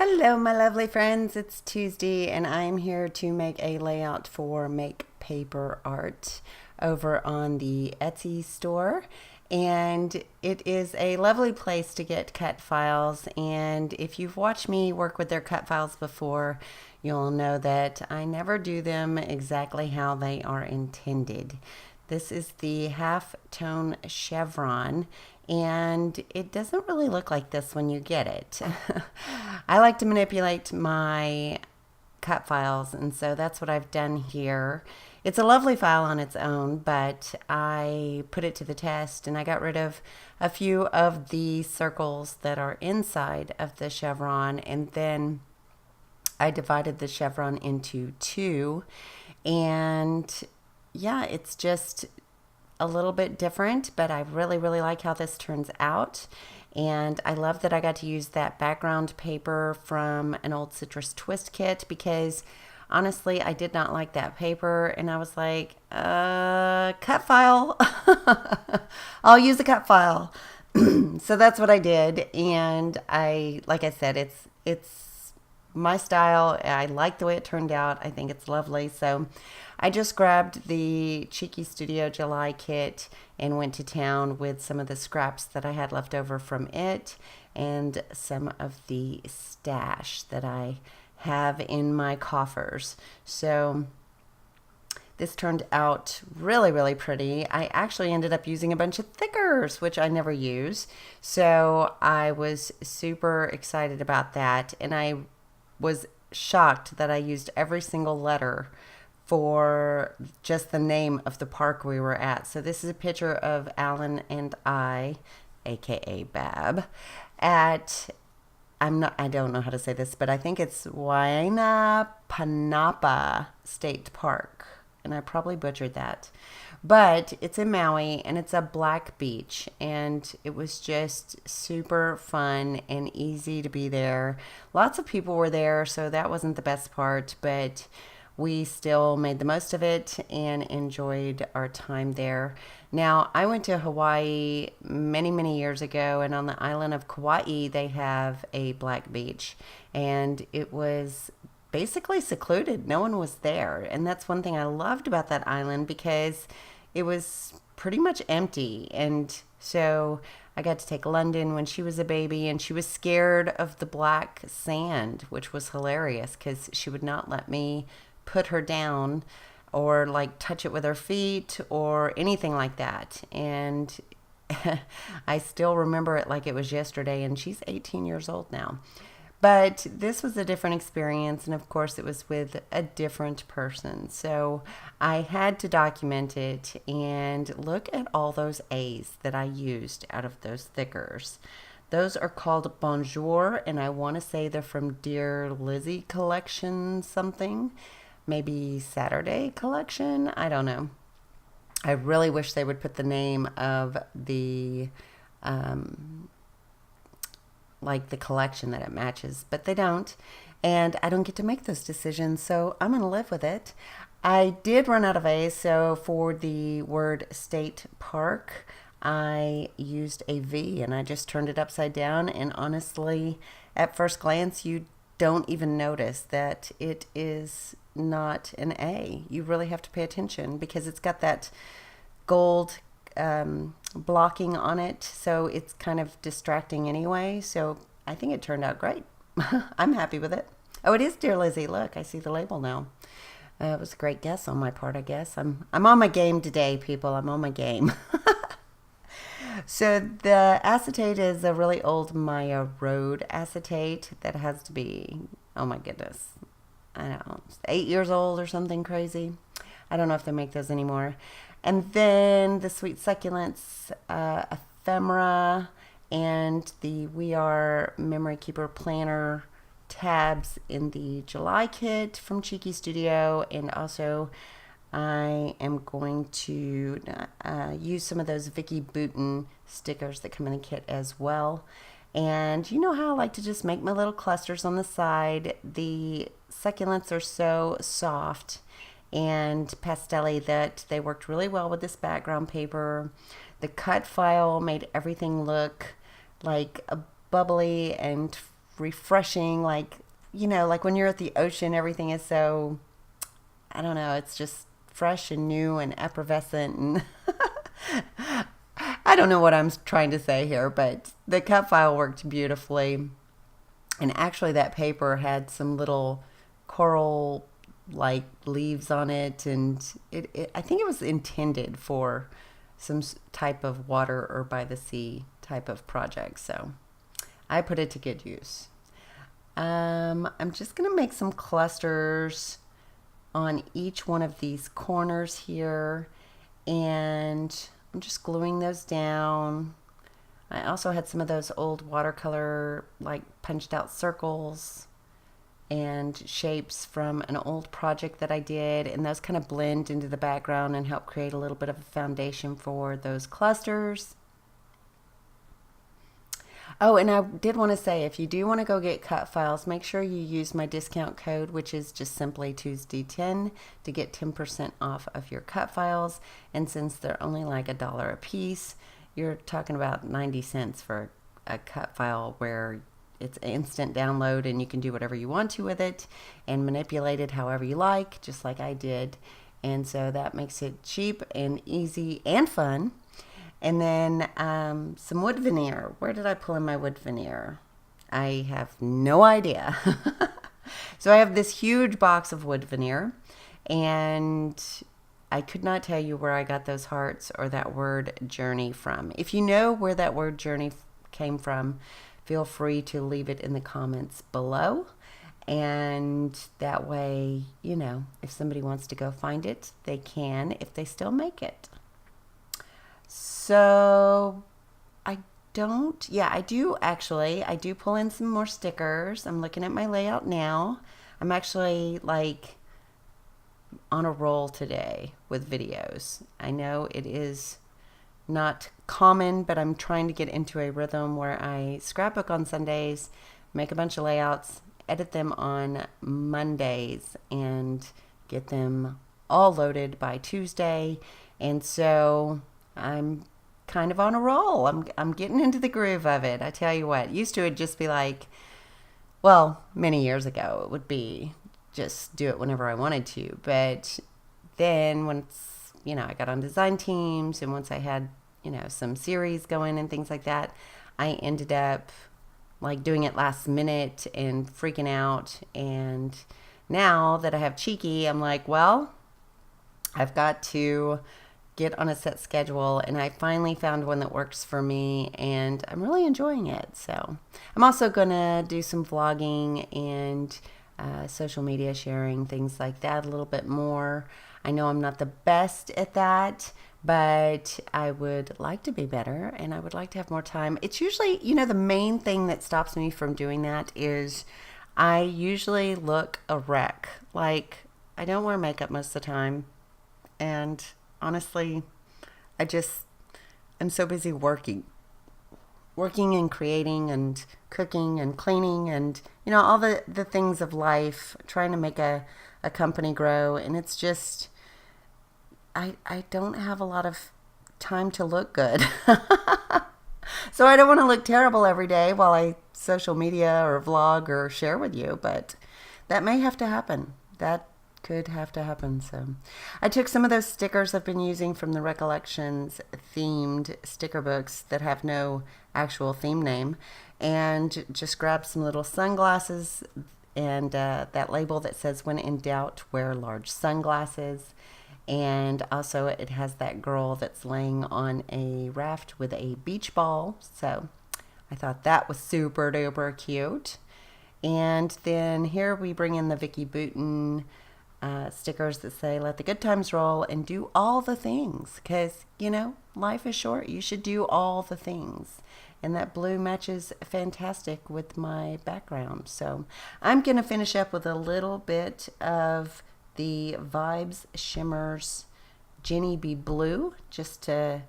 Hello, my lovely friends. It's Tuesday, and I'm here to make a layout for Make Paper Art over on the Etsy store. And it is a lovely place to get cut files. And if you've watched me work with their cut files before, you'll know that I never do them exactly how they are intended. This is the half tone chevron, and it doesn't really look like this when you get it. I like to manipulate my cut files, and so that's what I've done here. It's a lovely file on its own, but I put it to the test and I got rid of a few of the circles that are inside of the chevron, and then I divided the chevron into two. And yeah, it's just a little bit different, but I really, really like how this turns out. And I love that I got to use that background paper from an old Citrus Twist kit, because honestly, I did not like that paper. And I was like, cut file. I'll use a cut file. So that's what I did. And like I said, it's my style. I like the way it turned out. I think it's lovely. So I just grabbed the Cheeky Studio July kit and went to town with some of the scraps that I had left over from it and some of the stash that I have in my coffers. So this turned out really, really pretty. I actually ended up using a bunch of thickers, which I never use. So I was super excited about that. And I was shocked that I used every single letter for just the name of the park we were at. So this is a picture of Alan and I, aka Bab, at I don't know how to say this, but I think it's Wainapanapa State Park. And I probably butchered that. But it's in Maui, and it's a black beach, and it was just super fun and easy to be there. Lots of people were there, so that wasn't the best part, but we still made the most of it and enjoyed our time there. Now, I went to Hawaii many, many years ago, and on the island of Kauai, they have a black beach, and it was basically secluded. No one was there. And that's one thing I loved about that island, because it was pretty much empty. And so I got to take London when she was a baby, and she was scared of the black sand, which was hilarious because she would not let me put her down or like touch it with her feet or anything like that. And I still remember it like it was yesterday, and she's 18 years old now. But this was a different experience, and of course it was with a different person. So I had to document it, and look at all those A's that I used out of those thickers. Those are called Bonjour, and I want to say they're from Dear Lizzie collection something. Maybe Saturday collection? I don't know. I really wish they would put the name of the like the collection that it matches, but they don't, and I don't get to make those decisions, so I'm gonna live with it. I did run out of A's, so for the word state park I used a V, and I just turned it upside down, and honestly at first glance you don't even notice that it is not an A. You really have to pay attention because it's got that gold blocking on it, so it's kind of distracting anyway. So I think it turned out great. I'm happy with it. Oh, it is Dear Lizzie. Look, I see the label now. It was a great guess on my part, I guess. I'm on my game today, people. I'm on my game. So the acetate is a really old Maya Road acetate that has to be, oh my goodness, I don't know, 8 years old or something crazy. I don't know if they make those anymore. And then the Sweet Succulents ephemera and the We Are Memory Keeper Planner tabs in the July kit from Cheeky Studio. And also I am going to use some of those Vicky Booten stickers that come in the kit as well. And you know how I like to just make my little clusters on the side. The succulents are so soft and pastel-y that they worked really well with this background paper. The cut file made everything look like a bubbly and refreshing, like, you know, like when you're at the ocean, everything is so, I don't know, it's just fresh and new and effervescent, and I don't know what I'm trying to say here, but the cut file worked beautifully. And actually that paper had some little coral like leaves on it, and I think it was intended for some type of water or by the sea type of project, so I put it to good use. I'm just gonna make some clusters on each one of these corners here, and I'm just gluing those down. I also had some of those old watercolor like punched out circles and shapes from an old project that I did, and those kind of blend into the background and help create a little bit of a foundation for those clusters. Oh, and I did want to say, if you do want to go get cut files, make sure you use my discount code, which is just simply Tuesday10, to get 10% off of your cut files. And since they're only like $1 a piece, you're talking about 90 cents for a cut file where it's instant download and you can do whatever you want to with it and manipulate it however you like, just like I did. And so that makes it cheap and easy and fun. And then some wood veneer. Where did I pull in my wood veneer? I have no idea. So I have this huge box of wood veneer, and I could not tell you where I got those hearts or that word journey from. If you know where that word journey came from, feel free to leave it in the comments below. And that way, you know, if somebody wants to go find it, they can, if they still make it. So I do pull in some more stickers. I'm looking at my layout now. I'm actually like on a roll today with videos. I know it is not common, but I'm trying to get into a rhythm where I scrapbook on Sundays, make a bunch of layouts, edit them on Mondays, and get them all loaded by Tuesday. And so I'm kind of on a roll. I'm getting into the groove of it. I tell you what, used to it just be like, well, many years ago, it would be just do it whenever I wanted to. But then once, you know, I got on design teams, and once I had, you know, some series going and things like that, I ended up like doing it last minute and freaking out. And now that I have Cheeky, I'm like, well, I've got to get on a set schedule, and I finally found one that works for me, and I'm really enjoying it. So I'm also gonna do some vlogging and social media sharing, things like that a little bit more. I know I'm not the best at that, but I would like to be better, and I would like to have more time. It's usually, you know, the main thing that stops me from doing that is I usually look a wreck. Like, I don't wear makeup most of the time, and honestly, I'm so busy working and creating and cooking and cleaning and, you know, all the things of life, trying to make a company grow. And it's just, I don't have a lot of time to look good. So I don't want to look terrible every day while I social media or vlog or share with you, but that may have to happen. That could have to happen. So I took some of those stickers I've been using from the Recollections themed sticker books that have no actual theme name, and just grabbed some little sunglasses and that label that says, when in doubt, wear large sunglasses. And also it has that girl that's laying on a raft with a beach ball. So I thought that was super duper cute. And then here we bring in the Vicky Boutin stickers that say, let the good times roll and do all the things, because, you know, life is short. You should do all the things. And that blue matches fantastic with my background. So I'm going to finish up with a little bit of the Vibes Shimmers Jenny B Blue, just to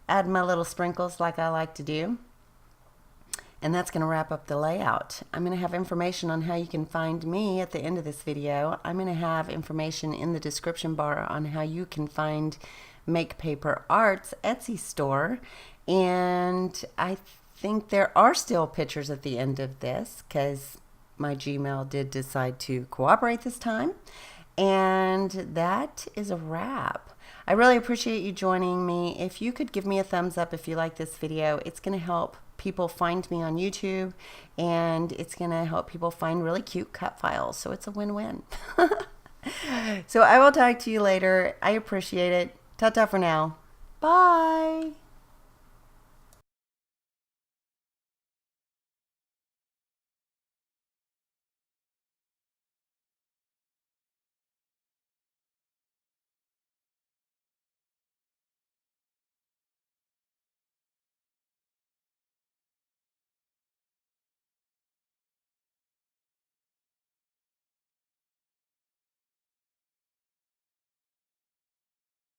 add my little sprinkles like I like to do. And that's going to wrap up the layout. I'm going to have information on how you can find me at the end of this video. I'm going to have information in the description bar on how you can find Make Paper Art's Etsy store. And I think there are still pictures at the end of this because my Gmail did decide to cooperate this time. And that is a wrap. I really appreciate you joining me. If you could give me a thumbs up if you like this video, it's going to help people find me on YouTube, and it's going to help people find really cute cut files. So it's a win-win. So I will talk to you later. I appreciate it. Ta-ta for now. Bye.